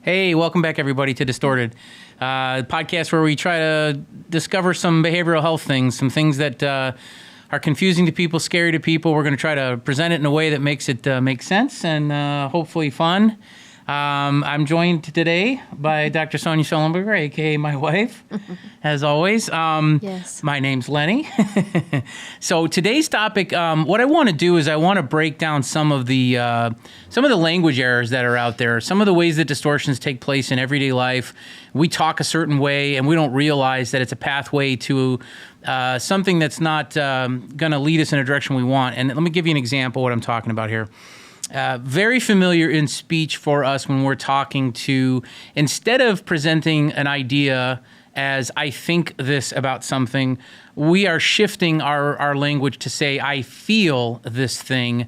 Hey, welcome back, everybody, to Distorted, podcast where we try to discover some behavioral health things, some things that are confusing to people, scary to people. We're going to try to present it in a way that makes it make sense and hopefully fun. I'm joined today by Dr. Sonja Sollenberger, a.k.a. my wife, as always. Yes. My name's Lenny. So today's topic, what I want to do is I want to break down some of the language errors that are out there, some of the ways that distortions take place in everyday life. We talk a certain way, and we don't realize that it's a pathway to something that's not going to lead us in a direction we want. And let me give you an example of what I'm talking about here. Very familiar in speech for us when we're talking to, instead of presenting an idea as I think this about something, we are shifting our language to say I feel this thing.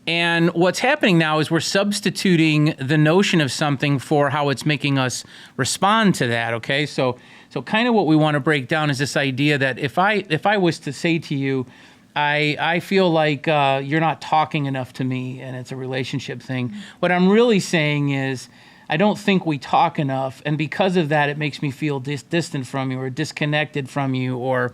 And what's happening now is we're substituting the notion of something for how it's making us respond to that, okay? So kind of what we want to break down is this idea that if I was to say to you, I feel like you're not talking enough to me, and it's a relationship thing. Mm-hmm. What I'm really saying is I don't think we talk enough, and because of that, it makes me feel distant from you or disconnected from you or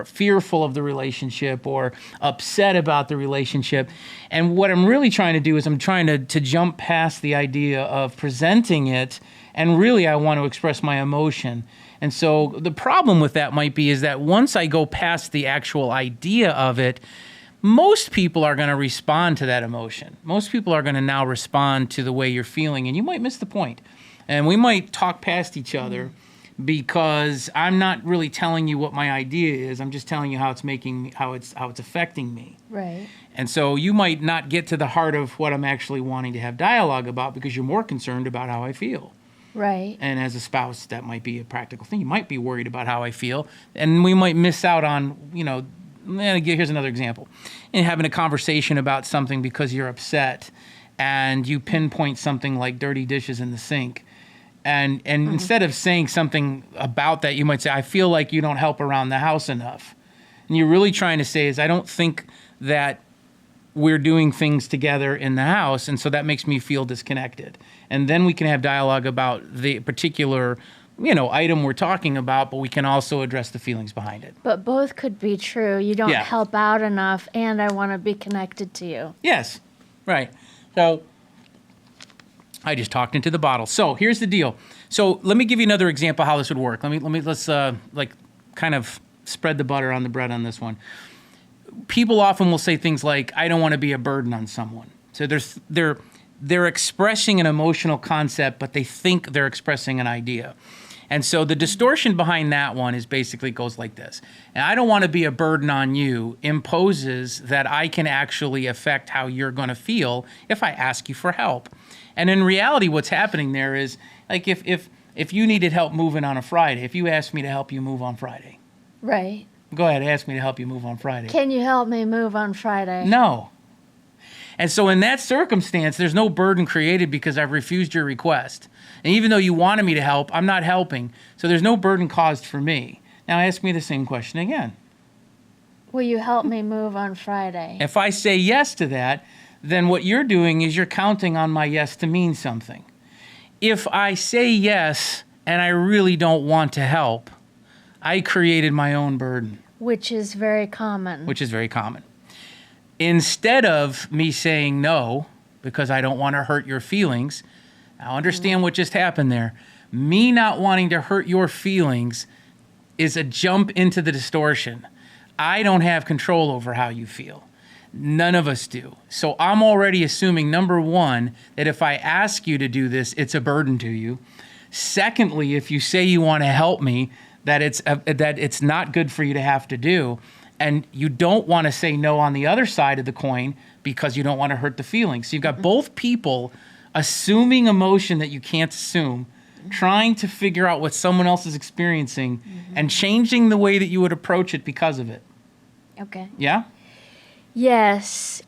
fearful of the relationship or upset about the relationship. And what I'm really trying to do is I'm trying to jump past the idea of presenting it, and really I want to express my emotion. And so the problem with that might be is that once I go past the actual idea of it, most people are going to respond to that emotion. Most people are going to now respond to the way you're feeling, and you might miss the point. And we might talk past each other because I'm not really telling you what my idea is. I'm just telling you how it's affecting me. Right. And so you might not get to the heart of what I'm actually wanting to have dialogue about because you're more concerned about how I feel. Right. And as a spouse, that might be a practical thing. You might be worried about how I feel, and we might miss out on, here's another example. And having a conversation about something because you're upset, and you pinpoint something like dirty dishes in the sink. And instead of saying something about that, you might say, I feel like you don't help around the house enough. And you're really trying to say is, I don't think that we're doing things together in the house, and so that makes me feel disconnected. And then we can have dialogue about the particular, item we're talking about, but we can also address the feelings behind it. But both could be true. You don't help out enough, and I want to be connected to you. Yes, right. So I just talked into the bottle. So here's the deal. So let me give you another example of how this would work. Let's kind of spread the butter on the bread on this one. People often will say things like, I don't want to be a burden on someone. So they're expressing an emotional concept, but they think they're expressing an idea. And so the distortion behind that one is basically goes like this. And I don't want to be a burden on you imposes that I can actually affect how you're going to feel if I ask you for help. And in reality, what's happening there is, like if you needed help moving on a Friday, if you asked me to help you move on Friday. Right. Go ahead, ask me to help you move on Friday. Can you help me move on Friday? No. And so in that circumstance, there's no burden created because I've refused your request. And even though you wanted me to help, I'm not helping. So there's no burden caused for me. Now ask me the same question again. Will you help me move on Friday? If I say yes to that, then what you're doing is you're counting on my yes to mean something. If I say yes and I really don't want to help, I created my own burden. Which is very common. Instead of me saying no, because I don't want to hurt your feelings, now understand what just happened there. Me not wanting to hurt your feelings is a jump into the distortion. I don't have control over how you feel. None of us do. So I'm already assuming, number one, that if I ask you to do this, it's a burden to you. Secondly, if you say you want to help me, that it's not good for you to have to do. And you don't want to say no on the other side of the coin because you don't want to hurt the feelings. So you've got both people assuming emotion that you can't assume, trying to figure out what someone else is experiencing, and changing the way that you would approach it because of it. Okay. Yeah? Yes.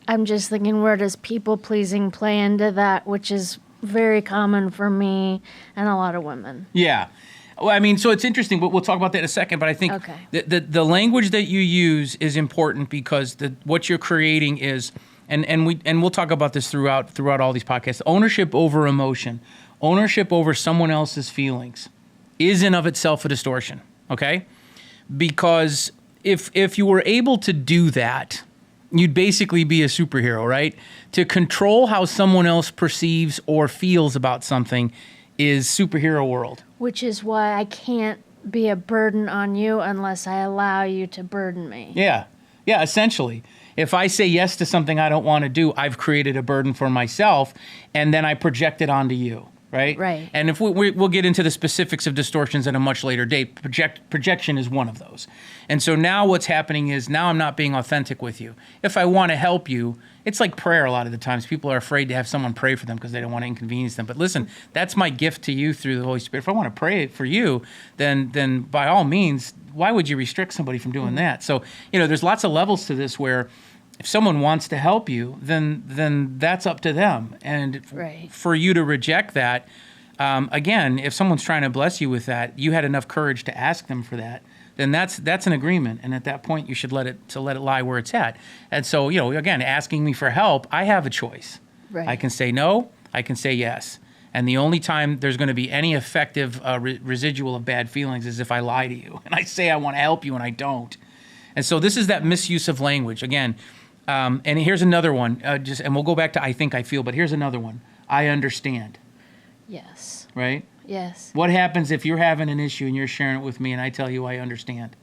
I'm just thinking, where does people-pleasing play into that, which is very common for me and a lot of women. Yeah. Well, I mean, so it's interesting, but we'll talk about that in a second. But I think the language that you use is important because what you're creating is, and we'll talk about this throughout all these podcasts, ownership over emotion. ownership over someone else's feelings is in of itself a distortion, okay? Because if you were able to do that, you'd basically be a superhero, right? To control how someone else perceives or feels about something is superhero world. Which is why I can't be a burden on you unless I allow you to burden me. Yeah, essentially. If I say yes to something I don't want to do, I've created a burden for myself, and then I project it onto you, right? Right. And if we'll get into the specifics of distortions at a much later date, projection is one of those. And so now what's happening is now I'm not being authentic with you. If I want to help you, it's like prayer a lot of the times. People are afraid to have someone pray for them because they don't want to inconvenience them. But listen, that's my gift to you through the Holy Spirit. If I want to pray for you, then by all means, why would you restrict somebody from doing that? So, there's lots of levels to this where if someone wants to help you, then that's up to them. And Right. for you to reject that, again, if someone's trying to bless you with that, you had enough courage to ask them for that, then that's an agreement. And at that point, you should let it lie where it's at. And so, again, asking me for help, I have a choice. Right. I can say no, I can say yes. And the only time there's going to be any effective residual of bad feelings is if I lie to you and I say I want to help you and I don't. And so this is that misuse of language. Again, and here's another one, and we'll go back to I think, I feel, but here's another one. I understand. Yes. Right? Yes. What happens if you're having an issue and you're sharing it with me and I tell you I understand?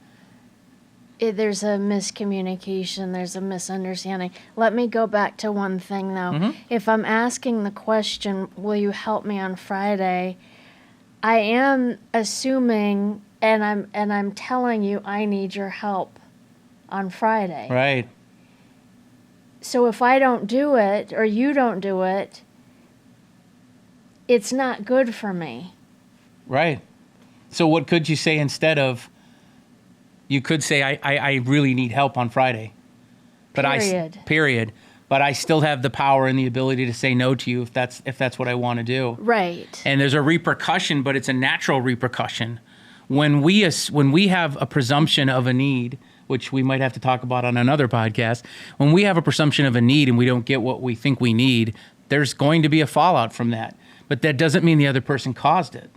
There's a miscommunication. There's a misunderstanding. Let me go back to one thing, though. Mm-hmm. If I'm asking the question, will you help me on Friday? I am assuming, and I'm telling you, I need your help on Friday. Right. So if I don't do it or you don't do it, it's not good for me. Right. So what could you say instead of, you could say, I really need help on Friday. But period. But I still have the power and the ability to say no to you if that's what I want to do. Right. And there's a repercussion, but it's a natural repercussion. When we have a presumption of a need, which we might have to talk about on another podcast, when we have a presumption of a need and we don't get what we think we need, there's going to be a fallout from that. But that doesn't mean the other person caused it.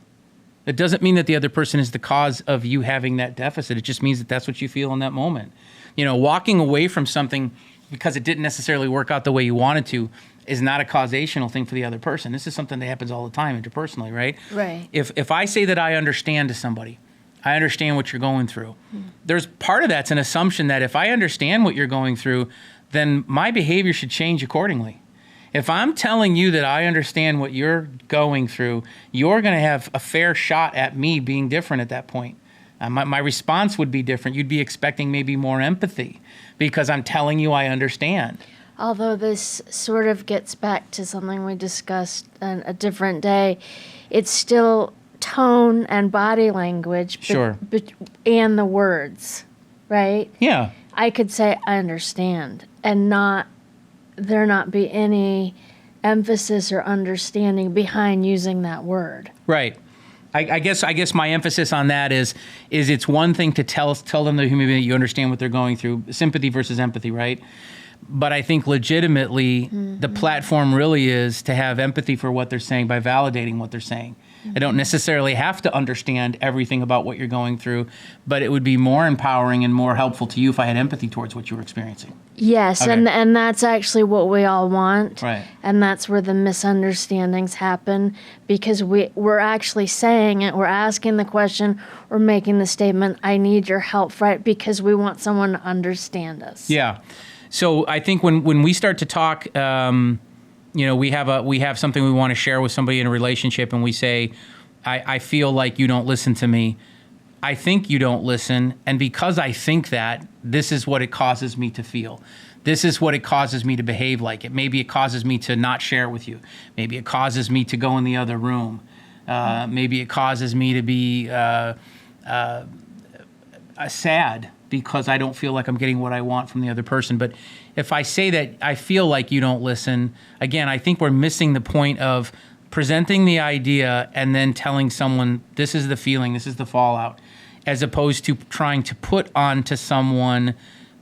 It doesn't mean that the other person is the cause of you having that deficit. It just means that that's what you feel in that moment. Walking away from something because it didn't necessarily work out the way you wanted to is not a causational thing for the other person. This is something that happens all the time interpersonally, right? Right. If I say that I understand to somebody, I understand what you're going through. There's part of that's an assumption that if I understand what you're going through, then my behavior should change accordingly. If I'm telling you that I understand what you're going through, you're going to have a fair shot at me being different at that point. My response would be different. You'd be expecting maybe more empathy because I'm telling you I understand. Although this sort of gets back to something we discussed on a different day, it's still tone and body language. Sure. And the words, right? Yeah. I could say, I understand, and there not be any emphasis or understanding behind using that word. Right. I guess my emphasis on that is it's one thing to tell them, the human being, that you understand what they're going through, sympathy versus empathy, right? But I think legitimately the platform really is to have empathy for what they're saying by validating what they're saying. I don't necessarily have to understand everything about what you're going through, but it would be more empowering and more helpful to you if I had empathy towards what you were experiencing. Yes, Okay. and that's actually what we all want. Right. And that's where the misunderstandings happen because we're actually saying it, we're asking the question, we're making the statement, I need your help, right? Because we want someone to understand us. Yeah. So I think when we start to talk, we have something we want to share with somebody in a relationship, and we say, I feel like you don't listen to me. I think you don't listen, and because I think that, this is what it causes me to feel. This is what it causes me to behave like it. Maybe it causes me to not share with you. Maybe it causes me to go in the other room. Maybe it causes me to be sad because I don't feel like I'm getting what I want from the other person. But if I say that I feel like you don't listen, again, I think we're missing the point of presenting the idea and then telling someone, this is the feeling, this is the fallout, as opposed to trying to put onto someone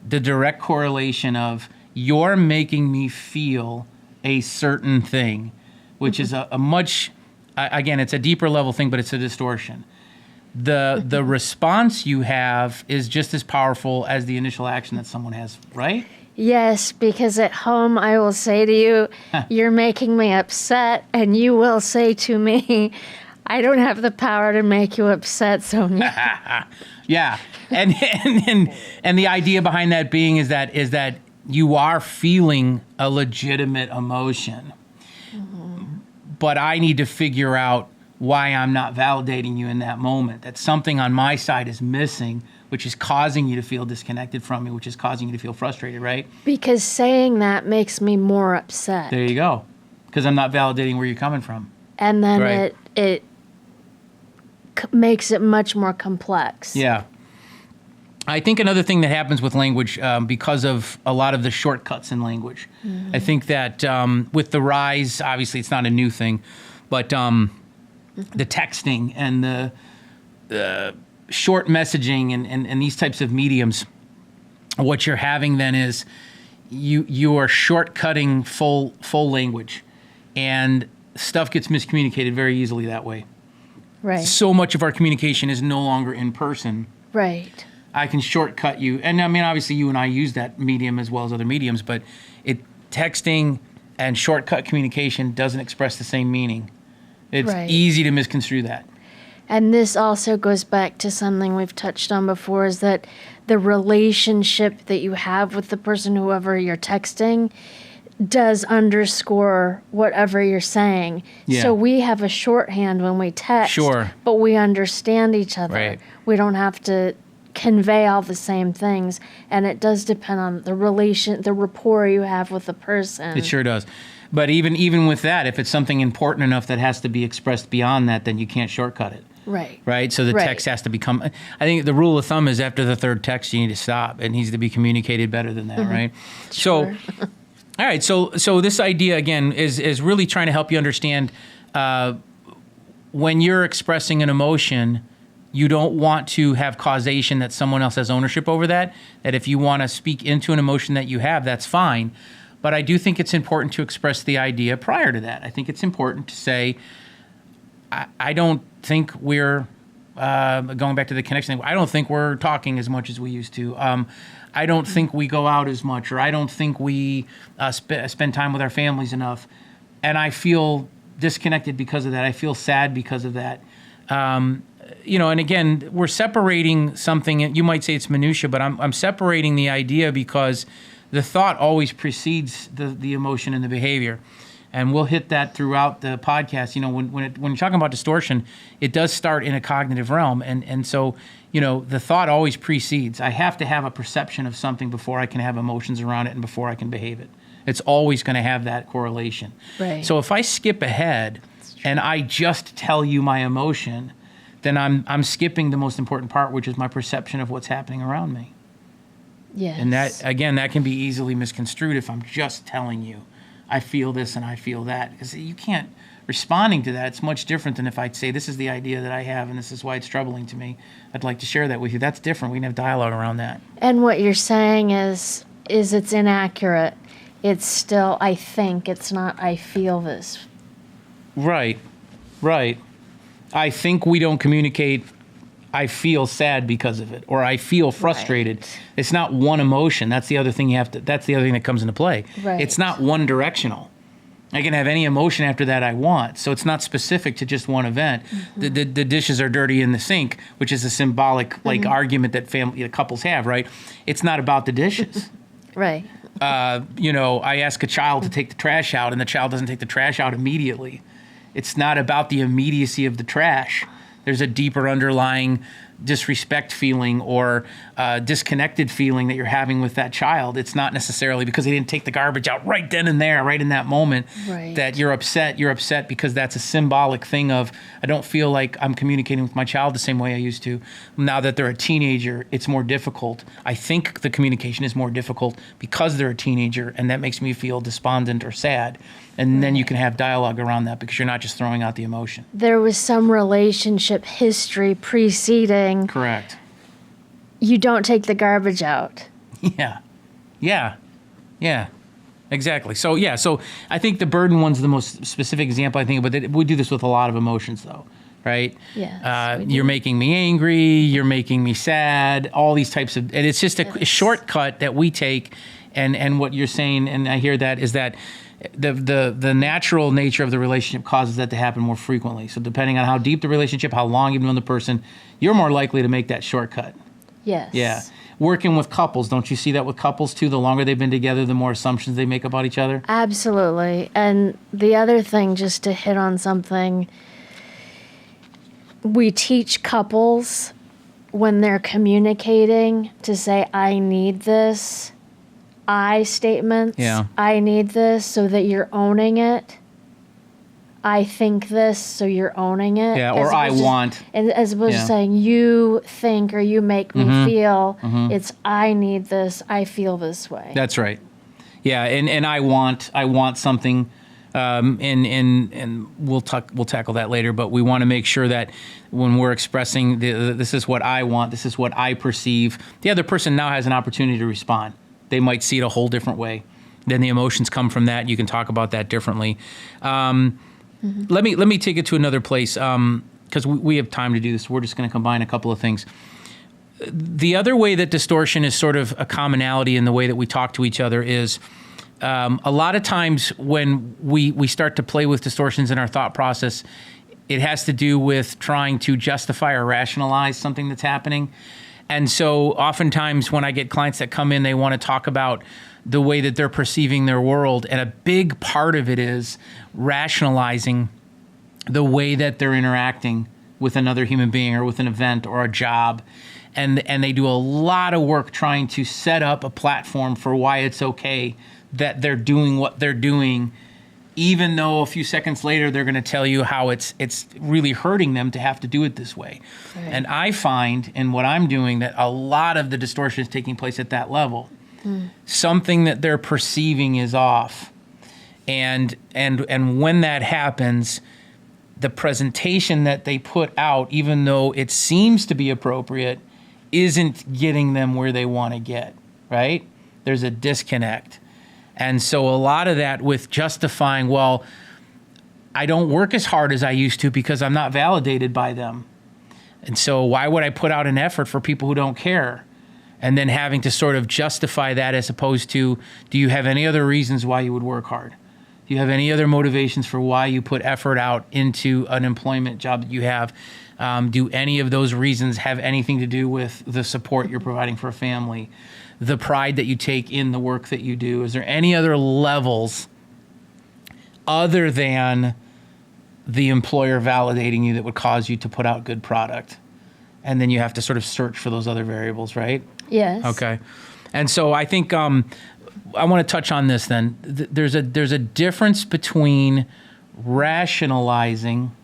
the direct correlation of you're making me feel a certain thing, which is a much again, it's a deeper level thing, but it's a distortion. The response you have is just as powerful as the initial action that someone has, right? Yes, because at home I will say to you, you're making me upset, and you will say to me, I don't have the power to make you upset, Sonja. Yeah, and the idea behind that being is that you are feeling a legitimate emotion, but I need to figure out why I'm not validating you in that moment. That something on my side is missing, which is causing you to feel disconnected from me, which is causing you to feel frustrated, right? Because saying that makes me more upset. There you go, because I'm not validating where you're coming from. And then Right. it makes it much more complex. Yeah. I think another thing that happens with language, because of a lot of the shortcuts in language, I think that with the rise, obviously it's not a new thing, but the texting and the short messaging and these types of mediums, what you're having then is you are shortcutting full language, and stuff gets miscommunicated very easily that way. Right. So much of our communication is no longer in person. Right. I can shortcut you. And I mean, obviously you and I use that medium as well as other mediums, but texting and shortcut communication doesn't express the same meaning. It's Right. easy to misconstrue that. And this also goes back to something we've touched on before, is that the relationship that you have with the person, whoever you're texting, does underscore whatever you're saying. Yeah. So we have a shorthand when we text, Sure. but we understand each other. Right. We don't have to convey all the same things, and it does depend on the rapport you have with the person. It sure does. But even with that, if it's something important enough that has to be expressed beyond that, then you can't shortcut it. Right. Right? So the Right. text has to become, I think the rule of thumb is after the third text, you need to stop. It needs to be communicated better than that, right? Sure. So, all right. So this idea, again, is really trying to help you understand when you're expressing an emotion, you don't want to have causation that someone else has ownership over that. That if you want to speak into an emotion that you have, that's fine. But I do think it's important to express the idea prior to that. I think it's important to say, I don't think we're, going back to the connection thing, I don't think we're talking as much as we used to. I don't think we go out as much, or I don't think we spend time with our families enough. And I feel disconnected because of that. I feel sad because of that. And again, we're separating something. You might say it's minutia, but I'm separating the idea because the thought always precedes the emotion and the behavior. And we'll hit that throughout the podcast. When you're talking about distortion, it does start in a cognitive realm. And so, the thought always precedes. I have to have a perception of something before I can have emotions around it and before I can behave it. It's always going to have that correlation. Right. So if I skip ahead and I just tell you my emotion, then I'm skipping the most important part, which is my perception of what's happening around me. Yes. And that can be easily misconstrued if I'm just telling you, I feel this and I feel that. Because you can't, responding to that, it's much different than if I'd say, this is the idea that I have and this is why it's troubling to me. I'd like to share that with you. That's different. We can have dialogue around that. And what you're saying is it's inaccurate. It's still, I think. It's not, I feel this. Right. I think we don't communicate, I feel sad because of it, or I feel frustrated. Right. It's not one emotion. That's the other thing that's the other thing that comes into play. Right. It's not one directional. I can have any emotion after that I want. So it's not specific to just one event. Mm-hmm. The dishes are dirty in the sink, which is a symbolic argument that couples have, right? It's not about the dishes. Right. I ask a child to take the trash out and the child doesn't take the trash out immediately. It's not about the immediacy of the trash. There's a deeper underlying disrespect feeling or disconnected feeling that you're having with that child. It's not necessarily because they didn't take the garbage out right then and there, right in that moment, Right. that you're upset. You're upset because that's a symbolic thing of, I don't feel like I'm communicating with my child the same way I used to. Now that they're a teenager, it's more difficult. I think the communication is more difficult because they're a teenager, and that makes me feel despondent or sad. And then you can have dialogue around that because you're not just throwing out the emotion. There was some relationship history preceding. Correct. You don't take the garbage out. Yeah. Exactly. So yeah. So I think the burden one's the most specific example I think, but we do this with a lot of emotions, though, right? Yes. You're making me angry. You're making me sad. All these types of, and it's just a shortcut that we take. And what you're saying, and I hear that, is that the natural nature of the relationship causes that to happen more frequently. So depending on how deep the relationship, how long you've known the person, you're more likely to make that shortcut. Yes. Yeah. Working with couples, don't you see that with couples too? The longer they've been together, the more assumptions they make about each other. Absolutely. And the other thing, just to hit on something, we teach couples when they're communicating to say, I need this. I statements. Yeah. I need this, so that you're owning it. I think this, so you're owning it. Yeah, or I want. As opposed to saying, you think or you make me feel, it's I need this, I feel this way. That's right. Yeah, and I want something, and we'll tackle that later. But we want to make sure that when we're expressing this is what I want, this is what I perceive, the other person now has an opportunity to respond. They might see it a whole different way. Then the emotions come from that. You can talk about that differently. Let me take it to another place, because we have time to do this. We're just going to combine a couple of things. The other way that distortion is sort of a commonality in the way that we talk to each other is a lot of times when we start to play with distortions in our thought process, it has to do with trying to justify or rationalize something that's happening. And so oftentimes when I get clients that come in, they want to talk about the way that they're perceiving their world. And a big part of it is rationalizing the way that they're interacting with another human being or with an event or a job. And they do a lot of work trying to set up a platform for why it's okay that they're doing what they're doing, even though a few seconds later they're going to tell you how it's really hurting them to have to do it this way. Right. And I find in what I'm doing that a lot of the distortion is taking place at that level. Something that they're perceiving is off. And when that happens, the presentation that they put out, even though it seems to be appropriate, isn't getting them where they want to get, right? There's a disconnect. And so a lot of that with justifying, well, I don't work as hard as I used to because I'm not validated by them. And so why would I put out an effort for people who don't care? And then having to sort of justify that as opposed to, do you have any other reasons why you would work hard? Do you have any other motivations for why you put effort out into an employment job that you have? Do any of those reasons have anything to do with the support you're providing for a family? The pride that you take in the work that you do? Is there any other levels other than the employer validating you that would cause you to put out good product? And then you have to sort of search for those other variables, right? Yes. Okay. And so I think I want to touch on this then. There's a difference between rationalizing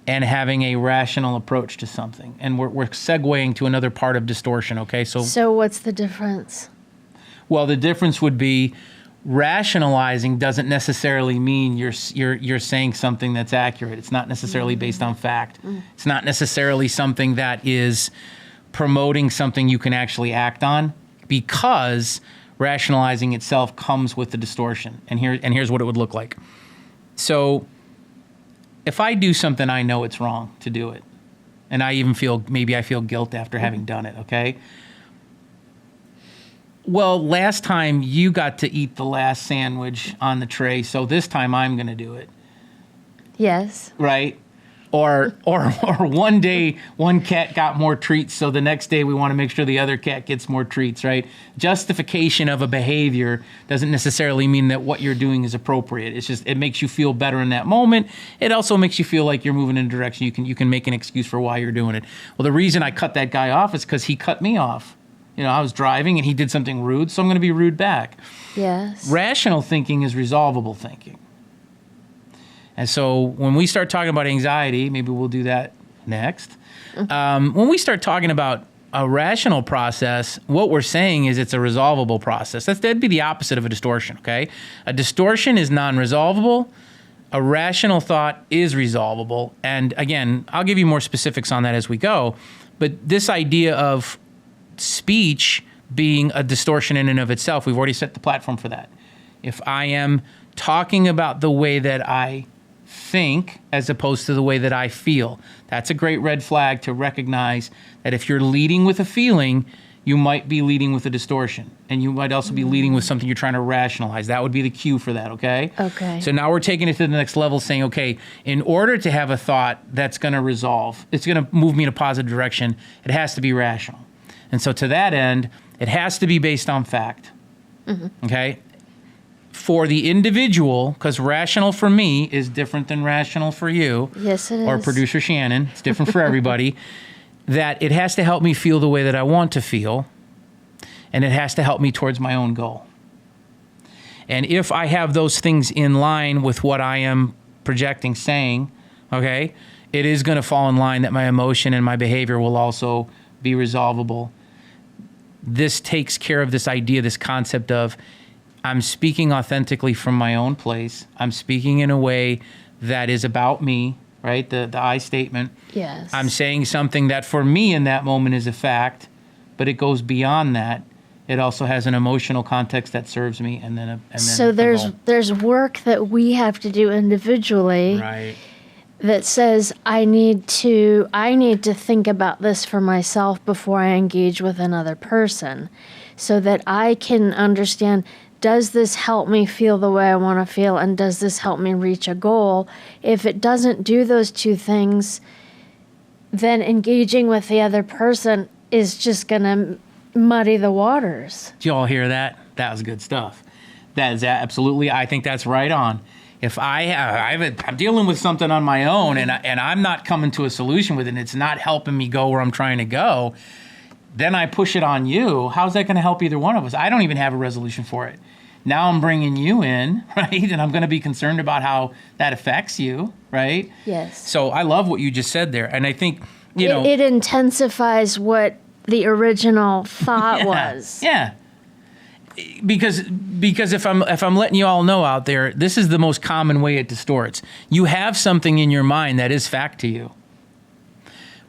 and having a rational approach to something. And we're segueing to another part of distortion, okay? So what's the difference? Well, the difference would be rationalizing doesn't necessarily mean you're saying something that's accurate. It's not necessarily based on fact. It's not necessarily something that is promoting something you can actually act on, because rationalizing itself comes with the distortion. And here's what it would look like. So if I do something, I know it's wrong to do it. And I even feel guilt after having done it, okay? Well, last time you got to eat the last sandwich on the tray, so this time I'm going to do it. Yes. Right? Or one day one cat got more treats, so the next day we want to make sure the other cat gets more treats, right? Justification of a behavior doesn't necessarily mean that what you're doing is appropriate. It's just, it makes you feel better in that moment. It also makes you feel like you're moving in a direction. You can make an excuse for why you're doing it. Well, the reason I cut that guy off is because he cut me off. You know, I was driving and he did something rude, so I'm going to be rude back. Yes. Rational thinking is resolvable thinking. And so when we start talking about anxiety, maybe we'll do that next. When we start talking about a rational process, what we're saying is it's a resolvable process. That'd be the opposite of a distortion, okay? A distortion is non-resolvable. A rational thought is resolvable. And again, I'll give you more specifics on that as we go. But this idea of speech being a distortion in and of itself, we've already set the platform for that. If I am talking about the way that I think as opposed to the way that I feel, that's a great red flag to recognize that if you're leading with a feeling, you might be leading with a distortion. And you might also be leading with something you're trying to rationalize. That would be the cue for that, okay? Okay. So now we're taking it to the next level, saying, okay, in order to have a thought that's going to resolve, it's going to move me in a positive direction, it has to be rational. And so to that end, it has to be based on fact, okay? For the individual, because rational for me is different than rational for you. Yes, it is. Or producer Shannon. It's different for everybody. That it has to help me feel the way that I want to feel, and it has to help me towards my own goal. And if I have those things in line with what I am projecting, saying, okay, it is going to fall in line that my emotion and my behavior will also be resolvable. This takes care of this idea, this concept of I'm speaking authentically from my own place. I'm speaking in a way that is about me, right? The I statement. Yes. I'm saying something that for me in that moment is a fact, but it goes beyond that. It also has an emotional context that serves me, and then so there's work that we have to do individually, right, that says I need to think about this for myself before I engage with another person, so that I can understand, does this help me feel the way I want to feel, and does this help me reach a goal? If it doesn't do those two things, then engaging with the other person is just going to muddy the waters. Did you all hear that? That was good stuff. That is absolutely, I think that's right on. If I'm dealing with something on my own and I'm not coming to a solution with it, and it's not helping me go where I'm trying to go, then I push it on you. How's that going to help either one of us? I don't even have a resolution for it. Now I'm bringing you in, right? And I'm going to be concerned about how that affects you, right? Yes. So I love what you just said there. And I think, it intensifies what the original thought was. Yeah. Because if I'm letting you all know out there, this is the most common way it distorts. You have something in your mind that is fact to you,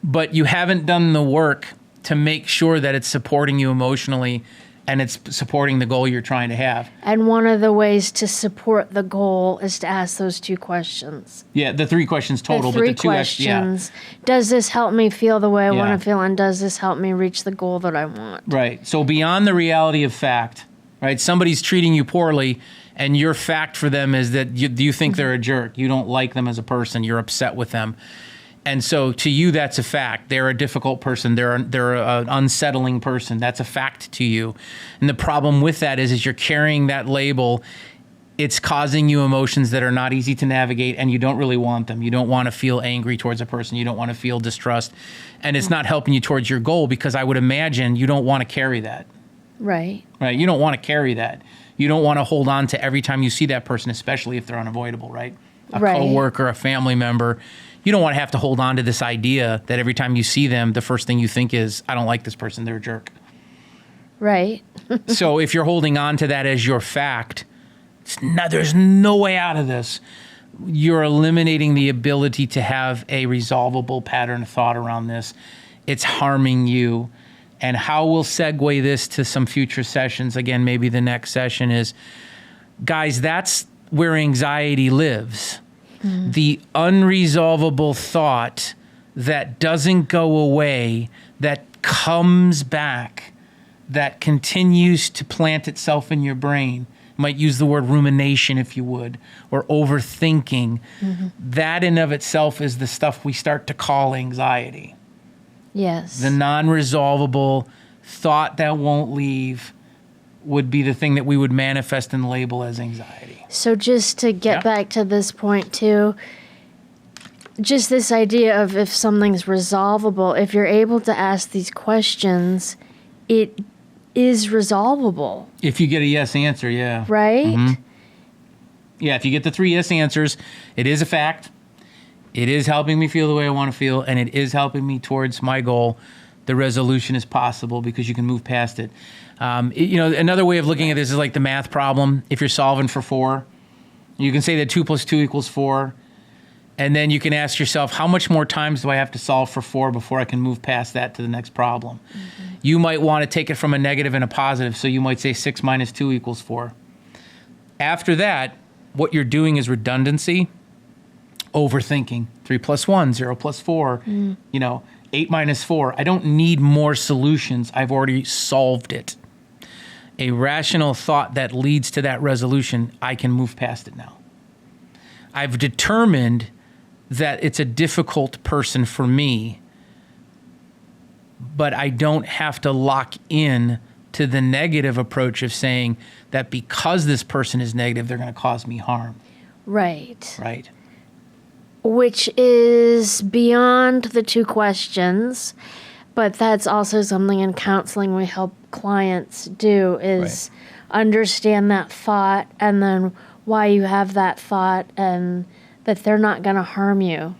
but you haven't done the work to make sure that it's supporting you emotionally and it's supporting the goal you're trying to have. And one of the ways to support the goal is to ask those two questions. Yeah, the 3 questions total, but the 2 questions. Does this help me feel the way I Yeah. want to feel, and does this help me reach the goal that I want? Right. So beyond the reality of fact, right? Somebody's treating you poorly, and your fact for them is that you think they're a jerk. You don't like them as a person. You're upset with them. And so to you, that's a fact. They're a difficult person. They're an unsettling person. That's a fact to you. And the problem with that is you're carrying that label. It's causing you emotions that are not easy to navigate, and you don't really want them. You don't want to feel angry towards a person. You don't want to feel distrust. And it's not helping you towards your goal, because I would imagine you don't want to carry that. Right. Right. You don't want to carry that. You don't want to hold on to every time you see that person, especially if they're unavoidable, right? A coworker, a family member. You don't want to have to hold on to this idea that every time you see them, the first thing you think is, I don't like this person, they're a jerk. Right. So if you're holding on to that as your fact, there's no way out of this. You're eliminating the ability to have a resolvable pattern of thought around this. It's harming you. And how we'll segue this to some future sessions, again, maybe the next session is, guys, that's where anxiety lives. The unresolvable thought that doesn't go away, that comes back, that continues to plant itself in your brain. Might use the word rumination, if you would, or overthinking. That in of itself is the stuff we start to call anxiety. Yes. The non-resolvable thought that won't leave would be the thing that we would manifest and label as anxiety. So just to get back to this point too, just this idea of if something's resolvable, if you're able to ask these questions, it is resolvable. If you get a yes answer, yeah. Right? Yeah, if you get the 3 yes answers, it is a fact. It is helping me feel the way I want to feel, and it is helping me towards my goal. The resolution is possible because you can move past it. Another way of looking at this is like the math problem. If you're solving for 4, you can say that 2 + 2 = 4. And then you can ask yourself, how much more times do I have to solve for 4 before I can move past that to the next problem? You might want to take it from a negative and a positive. So you might say 6 - 2 = 4. After that, what you're doing is redundancy, overthinking. 3 + 1, 0 + 4, 8 - 4. I don't need more solutions. I've already solved it. A rational thought that leads to that resolution, I can move past it now. I've determined that it's a difficult person for me, but I don't have to lock in to the negative approach of saying that because this person is negative, they're going to cause me harm. Right. Right. Which is beyond the 2 questions, but that's also something in counseling we help clients do is understand that thought and then why you have that thought and that they're not going to harm you.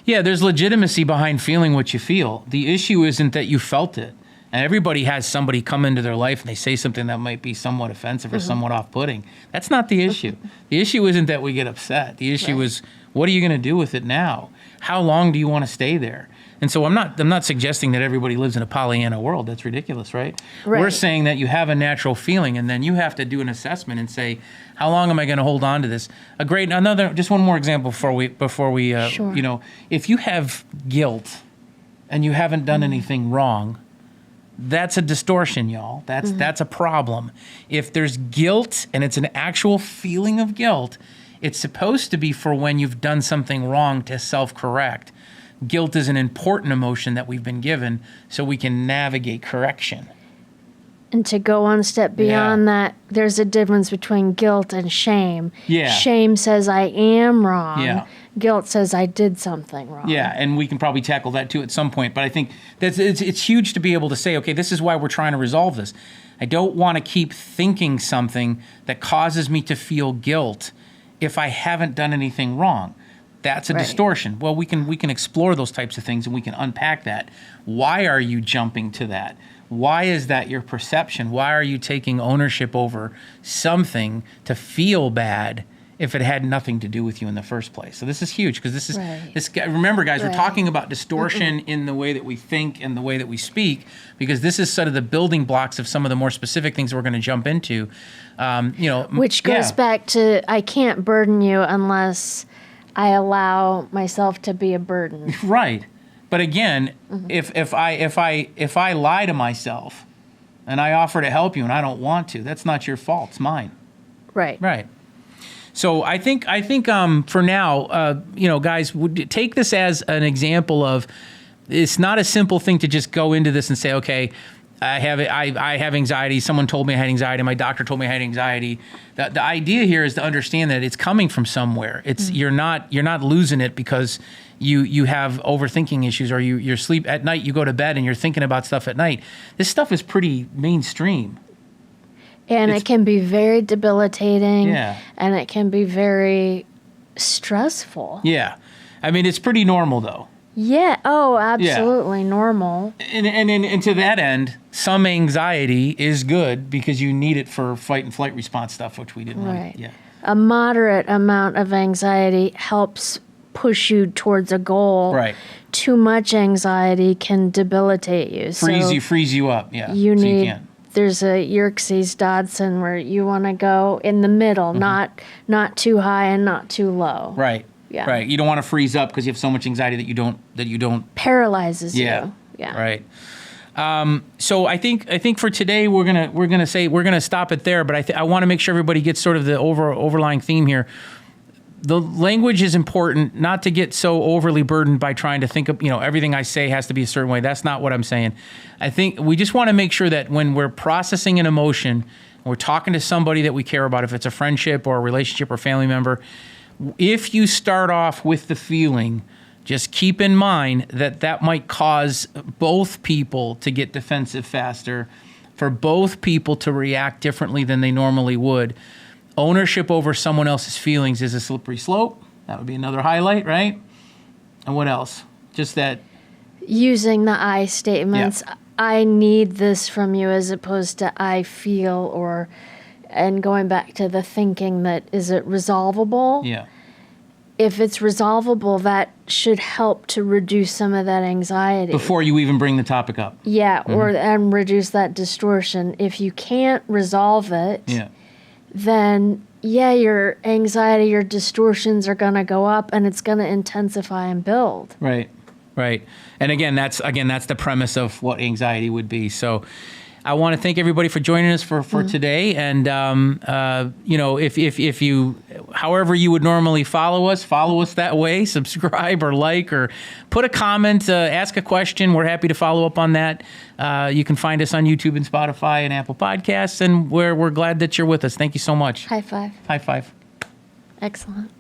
Yeah, there's legitimacy behind feeling what you feel. The issue isn't that you felt it. And everybody has somebody come into their life and they say something that might be somewhat offensive or somewhat off-putting. That's not the issue. The issue isn't that we get upset. The issue is, what are you going to do with it now? How long do you want to stay there? And so I'm not suggesting that everybody lives in a Pollyanna world. That's ridiculous, right? We're saying that you have a natural feeling, and then you have to do an assessment and say, how long am I going to hold on to this? Just one more example before we Sure. If you have guilt and you haven't done anything wrong, that's a distortion, y'all. That's a problem. If there's guilt and it's an actual feeling of guilt, it's supposed to be for when you've done something wrong to self-correct. Guilt is an important emotion that we've been given so we can navigate correction. And to go one step beyond that, there's a difference between guilt and shame. Yeah. Shame says I am wrong. Yeah. Guilt says I did something wrong. Yeah, and we can probably tackle that too at some point. But I think it's huge to be able to say, okay, this is why we're trying to resolve this. I don't want to keep thinking something that causes me to feel guilt if I haven't done anything wrong. That's a distortion. Well, we can explore those types of things and we can unpack that. Why are you jumping to that? Why is that your perception? Why are you taking ownership over something to feel bad if it had nothing to do with you in the first place? So this is huge because this is remember, guys, we're talking about distortion in the way that we think and the way that we speak, because this is sort of the building blocks of some of the more specific things we're going to jump into. Which goes back to I can't burden you unless I allow myself to be a burden. Right. But again, if I lie to myself and I offer to help you and I don't want to, that's not your fault. It's mine. Right. Right. So I think for now, guys, take this as an example of it's not a simple thing to just go into this and say, okay, I have anxiety. Someone told me I had anxiety. My doctor told me I had anxiety. The idea here is to understand that it's coming from somewhere. It's you're not losing it because you have overthinking issues or you're sleep at night. You go to bed and you're thinking about stuff at night. This stuff is pretty mainstream. And it can be very debilitating. Yeah. And it can be very stressful. Yeah. I mean, it's pretty normal though. Yeah. Oh, absolutely normal. And to that end, some anxiety is good because you need it for fight and flight response stuff, which we didn't really. Yeah. A moderate amount of anxiety helps push you towards a goal. Right. Too much anxiety can debilitate you. Freeze you up. Yeah. You need. There's a Yerkes Dodson where you want to go in the middle, not too high and not too low. Right. Yeah. Right. You don't want to freeze up because you have so much anxiety that you don't paralyzes you. Yeah. Right. So I think for today we're gonna stop it there. But I want to make sure everybody gets sort of the overlying theme here. The language is important, not to get so overly burdened by trying to think of, everything I say has to be a certain way. That's not what I'm saying. I think we just want to make sure that when we're processing an emotion, we're talking to somebody that we care about, if it's a friendship or a relationship or family member, if you start off with the feeling, just keep in mind that might cause both people to get defensive faster, for both people to react differently than they normally would. Ownership over someone else's feelings is a slippery slope. That would be another highlight, right? And what else? Just that. Using the I statements, I need this from you, as opposed to I feel, and going back to the thinking that, is it resolvable? Yeah. If it's resolvable, that should help to reduce some of that anxiety. Before you even bring the topic up. Yeah, and reduce that distortion. If you can't resolve it, then yeah, your anxiety, your distortions are going to go up, and it's going to intensify and build. Right. And again, that's the premise of what anxiety would be. So I want to thank everybody for joining us for today. And, if you, however you would normally follow us that way, subscribe or like, or put a comment, ask a question. We're happy to follow up on that. You can find us on YouTube and Spotify and Apple Podcasts, and we're glad that you're with us. Thank you so much. High five. High five. Excellent.